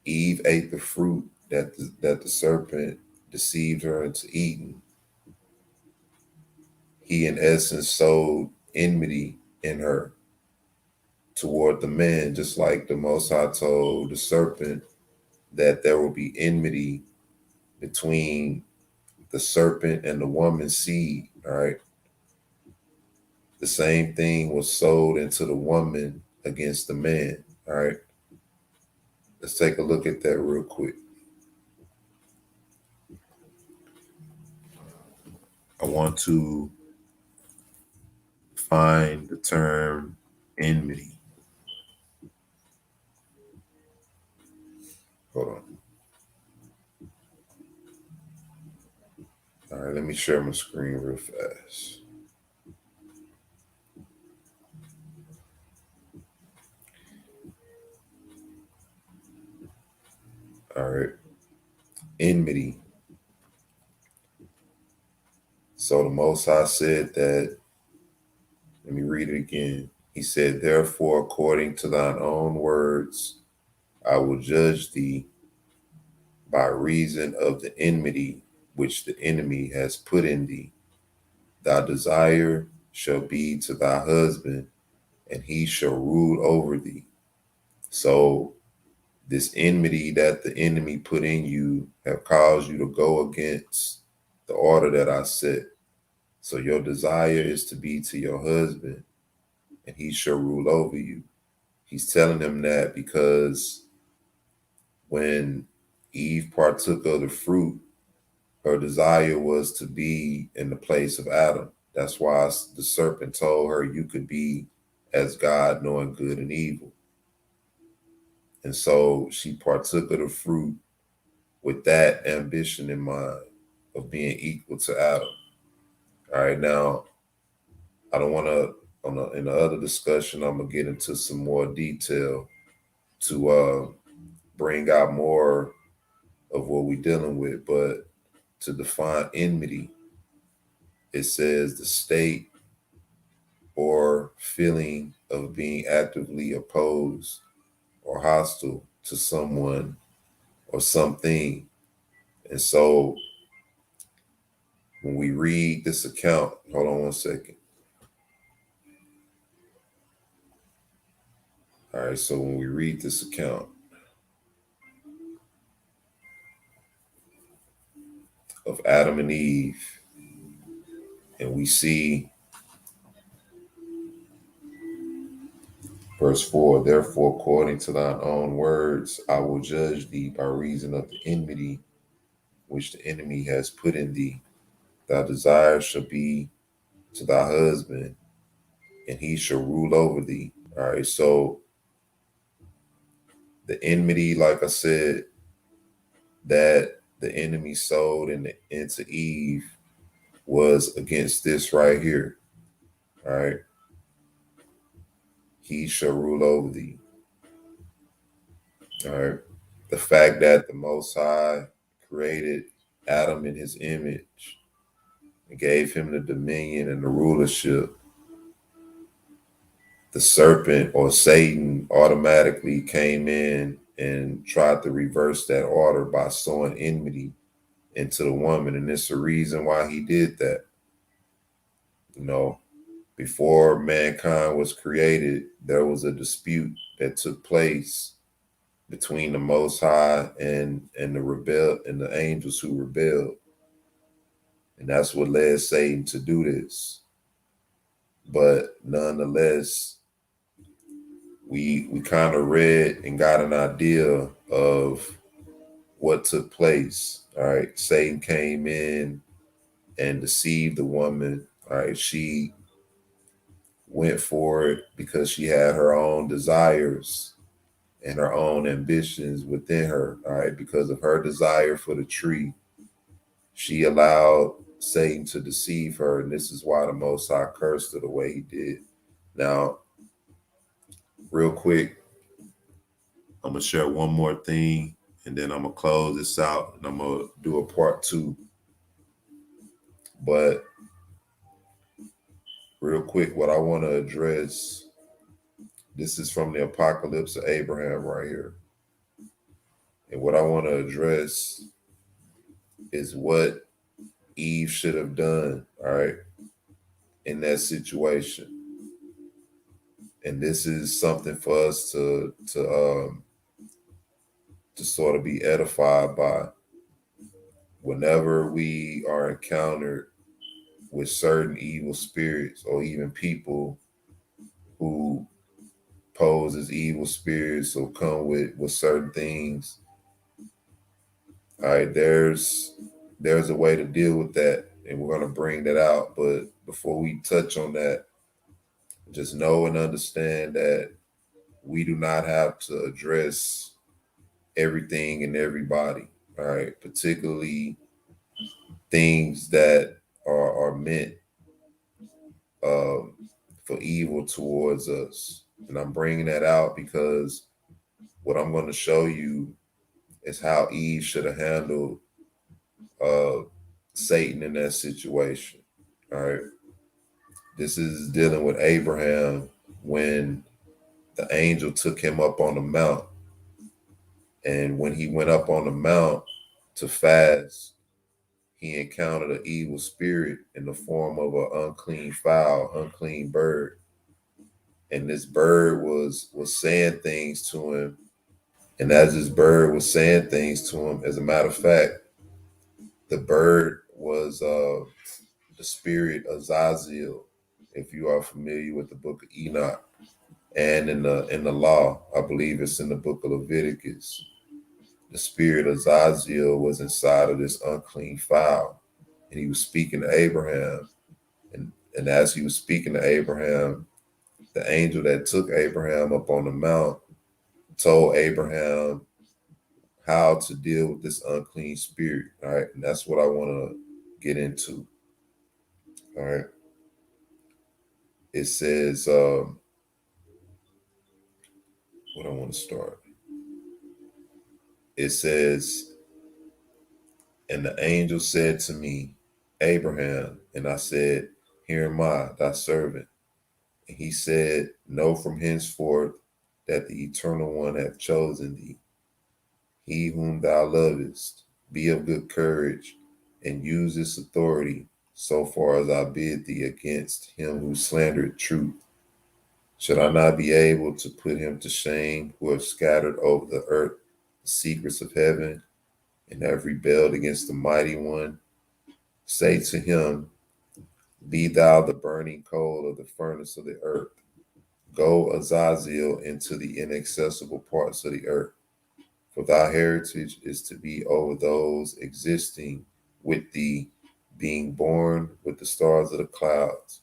Eve ate the fruit that the serpent deceived her into eating, he in essence sowed enmity in her toward the man, just like the Most High told the serpent that there will be enmity between the serpent and the woman's seed. All right. The same thing was sowed into the woman against the man. All right. Let's take a look at that real quick. I want to find the term enmity. Hold on. All right, let me share my screen real fast. All right. Enmity. So the Most High said that, let me read it again. He said, therefore, according to thine own words, I will judge thee by reason of the enmity which the enemy has put in thee. Thy desire shall be to thy husband, and he shall rule over thee. So this enmity that the enemy put in you have caused you to go against the order that I set. So your desire is to be to your husband, and he shall rule over you. He's telling him that because when Eve partook of the fruit, her desire was to be in the place of Adam. That's why the serpent told her you could be as God, knowing good and evil. And so she partook of the fruit with that ambition in mind of being equal to Adam. All right, now I don't want to. In the other discussion, I'm gonna get into some more detail to bring out more of what we're dealing with. But to define enmity, it says the state or feeling of being actively opposed or hostile to someone or something. And so when we read this account, hold on one second. All right, so when we read this account of Adam and Eve, and we see verse 4, therefore, according to thine own words, I will judge thee by reason of the enmity which the enemy has put in thee. Thy desire shall be to thy husband, and he shall rule over thee. All right, so the enmity, like I said, that the enemy sowed into Eve was against this right here. All right, he shall rule over thee. All right, the fact that the Most High created Adam in his image and gave him the dominion and the rulership, the serpent or Satan automatically came in and tried to reverse that order by sowing enmity into the woman. And it's the reason why he did that. You know, before mankind was created, there was a dispute that took place between the Most High and the angels who rebelled. And that's what led Satan to do this. But nonetheless, we kind of read and got an idea of what took place. All right. Satan came in and deceived the woman. All right. She went for it because she had her own desires and her own ambitions within her. All right. Because of her desire for the tree, she allowed Satan to deceive her. And this is why the Most High cursed her the way he did. Now, real quick, I'm going to share one more thing and then I'm going to close this out and I'm going to do a part 2. But real quick, what I want to address, this is from the Apocalypse of Abraham right here. And what I want to address is what Eve should have done, all right, in that situation. And this is something for us to sort of be edified by. Whenever we are encountered with certain evil spirits or even people who pose as evil spirits or come with certain things, all right, there's a way to deal with that, and we're going to bring that out. But before we touch on that, just know and understand that we do not have to address everything and everybody, all right, particularly things that are meant for evil towards us. And I'm bringing that out because what I'm going to show you is how Eve should have handled Satan in that situation. All right. This is dealing with Abraham when the angel took him up on the mount. And when he went up on the mount to fast, he encountered an evil spirit in the form of an unclean fowl, unclean bird. And this bird was saying things to him. And as this bird was saying things to him, as a matter of fact, the bird was the spirit of Zaziel, if you are familiar with the book of Enoch. And in the law, I believe it's in the book of Leviticus, the spirit of Zaziel was inside of this unclean fowl. And he was speaking to Abraham. And as he was speaking to Abraham, the angel that took Abraham up on the mount told Abraham how to deal with this unclean spirit. All right. And that's what I want to get into. All right. It says, what I want to start. It says, and the angel said to me, Abraham, And I said, Here am I, thy servant. And he said, Know from henceforth that the Eternal One hath chosen thee, he whom thou lovest. Be of good courage, and use this authority so far as I bid thee against him who slandered truth. Should I not be able to put him to shame who have scattered over the earth the secrets of heaven and have rebelled against the mighty one? Say to him, Be thou the burning coal of the furnace of the earth. Go, Azazel, into the inaccessible parts of the earth. For thy heritage is to be over those existing with thee, being born with the stars of the clouds,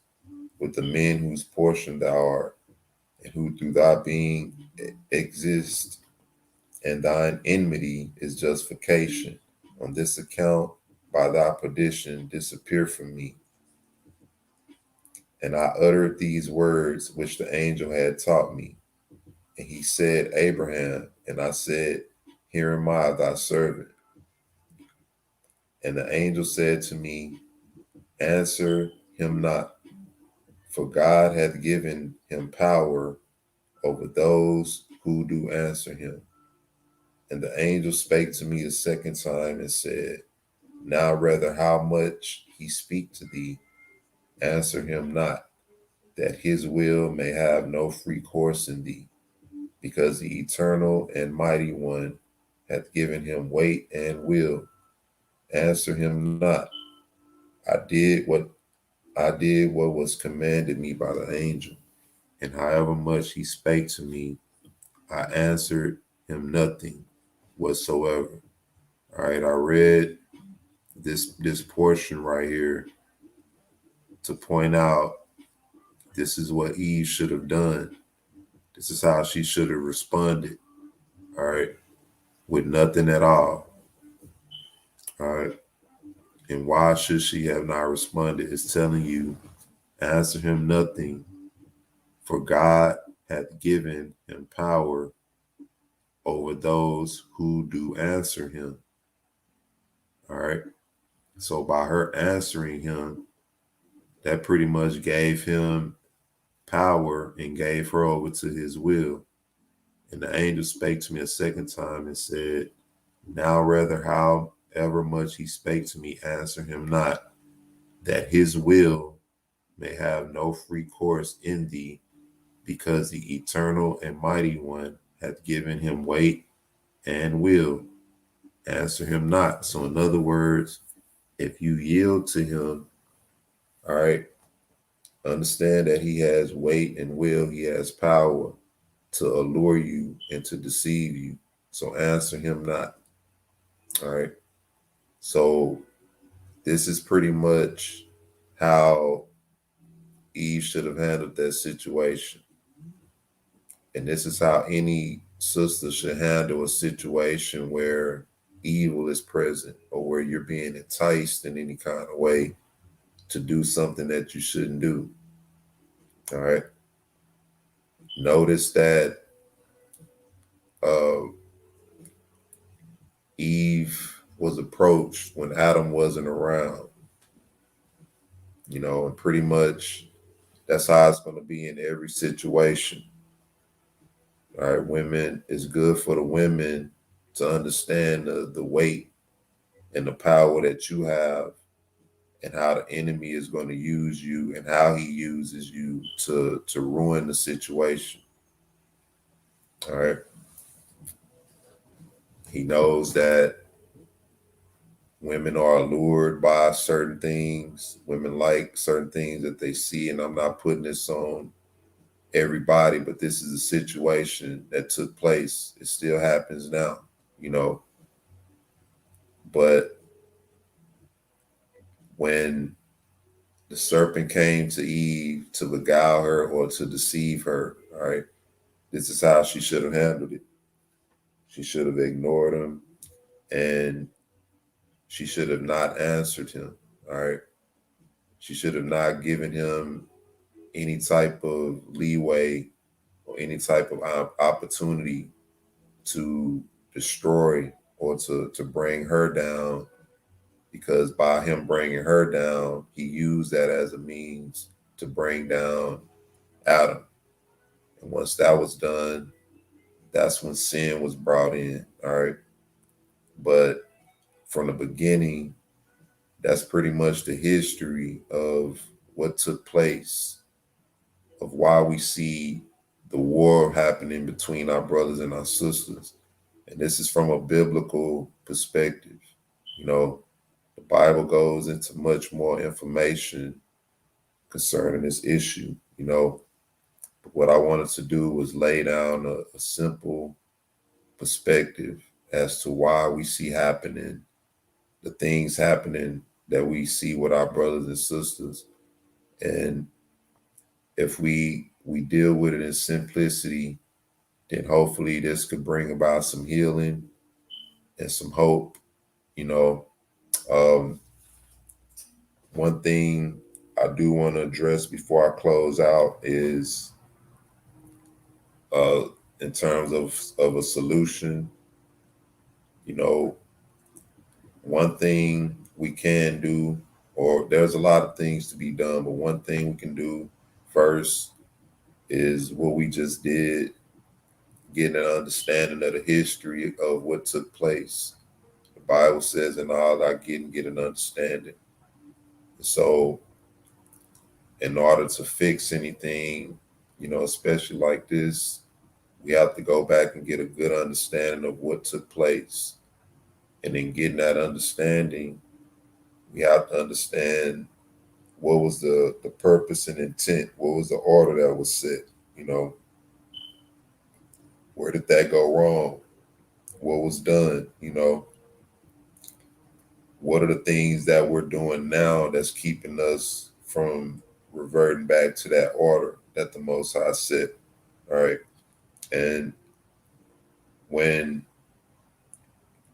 with the men whose portion thou art, and who through thy being exist, and thine enmity is justification. On this account, by thy perdition, disappear from me. And I uttered these words which the angel had taught me. And he said, Abraham, and I said, Here am I, thy servant. And the angel said to me, Answer him not, for God hath given him power over those who do answer him. And the angel spake to me a second time and said, Now rather how much he speak to thee, answer him not, that his will may have no free course in thee, because the eternal and mighty one hath given him weight and will. Answer him not. I did what was commanded me by the angel, and however much he spake to me, I answered him nothing whatsoever. All right, I read this portion right here to point out this is what Eve should have done. This is how she should have responded. All right, with nothing at all. All right, and why should she have not responded? It's telling you, answer him nothing, for God hath given him power over those who do answer him. All right. So by her answering him, that pretty much gave him power and gave her over to his will. And the angel spake to me a second time and said, Now rather however much he spake to me, answer him not, that his will may have no free course in thee, because the eternal and mighty one hath given him weight and will. Answer him not. So in other words, if you yield to him, all right, understand that he has weight and will, he has power to allure you and to deceive you. So answer him not. All right. So this is pretty much how Eve should have handled that situation. And this is how any sister should handle a situation where evil is present or where you're being enticed in any kind of way to do something that you shouldn't do. All right. Notice that uh, Eve was approached when Adam wasn't around, and pretty much that's how it's going to be in every situation. All right. Women, it's good for the women to understand the weight and the power that you have and how the enemy is going to use you and how he uses you to ruin the situation. All right. He knows that women are allured by certain things. Women like certain things that they see. And I'm not putting this on everybody, but this is a situation that took place. It still happens now, you know. But when the serpent came to Eve to beguile her or to deceive her, all right, this is how she should have handled it. She should have ignored him and she should have not answered him. All right. She should have not given him any type of leeway or any type of opportunity to destroy or to bring her down because by him bringing her down, he used that as a means to bring down Adam. And once that was done, that's when sin was brought in. All right. But from the beginning, that's pretty much the history of what took place, of why we see the war happening between our brothers and our sisters. And this is from a biblical perspective. You know, the Bible goes into much more information concerning this issue. You know, but what I wanted to do was lay down a simple perspective as to why we see happening the things happening that we see with our brothers and sisters. And if we deal with it in simplicity, then hopefully this could bring about some healing and some hope. You know, um, one thing I do want to address before I close out is uh, in terms of a solution. You know, one thing we can do, or there's a lot of things to be done, but one thing we can do first is what we just did, getting an understanding of the history of what took place. The Bible says, in all I get an understanding. So, in order to fix anything, you know, especially like this, we have to go back and get a good understanding of what took place. And in getting that understanding, we have to understand what was the purpose and intent, what was the order that was set, you know, where did that go wrong? What was done, you know, what are the things that we're doing now that's keeping us from reverting back to that order that the Most High set? All right. And when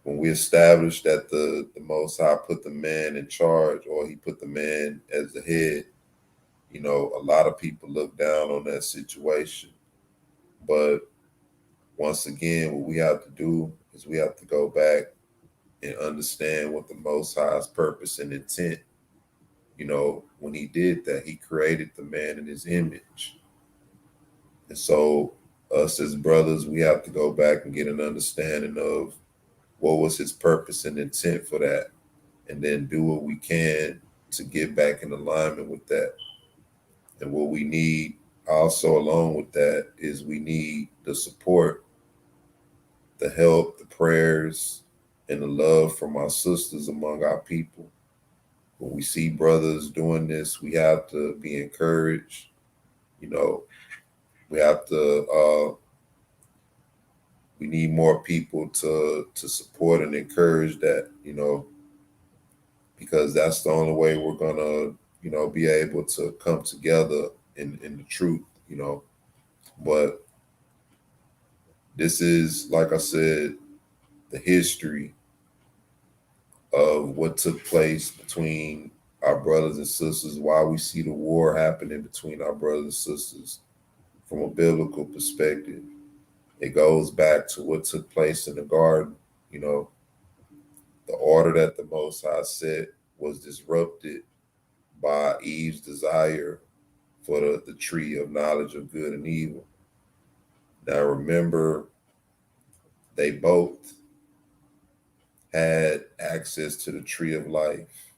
we establish that the Most High put the man in charge, or he put the man as the head, you know, a lot of people look down on that situation. But once again, what we have to do is we have to go back and understand what the Most High's purpose and intent. You know, when he did that, he created the man in his image. And so, us as brothers, we have to go back and get an understanding of what was his purpose and intent for that, and then do what we can to get back in alignment with that. And what we need also, along with that, is we need the support, the help, the prayers, and the love from our sisters among our people. When we see brothers doing this, we have to be encouraged. You know, we have to. We need more people to support and encourage that. You know, because that's the only way we're gonna, you know, be able to come together in the truth. You know, but this is, like I said, the history of what took place between our brothers and sisters, why we see the war happening between our brothers and sisters from a biblical perspective. It goes back to what took place in the garden. You know, the order that the Most High set was disrupted by Eve's desire for the tree of knowledge of good and evil. Now remember, they both had access to the tree of life.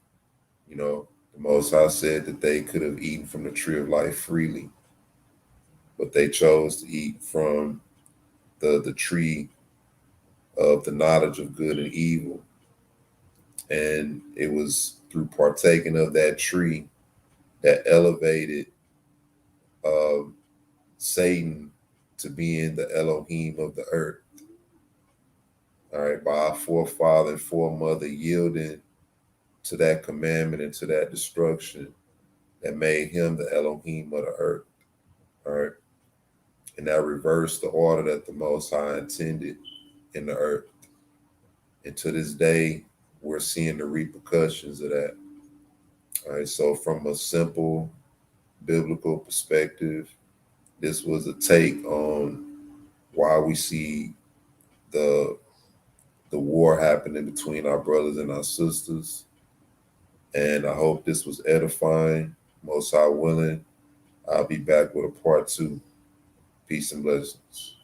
You know, the Most High said that they could have eaten from the tree of life freely, but they chose to eat from the tree of the knowledge of good and evil. And it was through partaking of that tree that elevated um, Satan to being the Elohim of the earth. All right, by our forefather and foremother yielding to that commandment and to that destruction that made him the Elohim of the earth. All right. And that reversed the order that the Most High intended in the earth. And to this day, we're seeing the repercussions of that. All right. So, from a simple biblical perspective, this was a take on why we see the war happening between our brothers and our sisters. And I hope this was edifying. Most High willing, I'll be back with a part 2. Peace and blessings.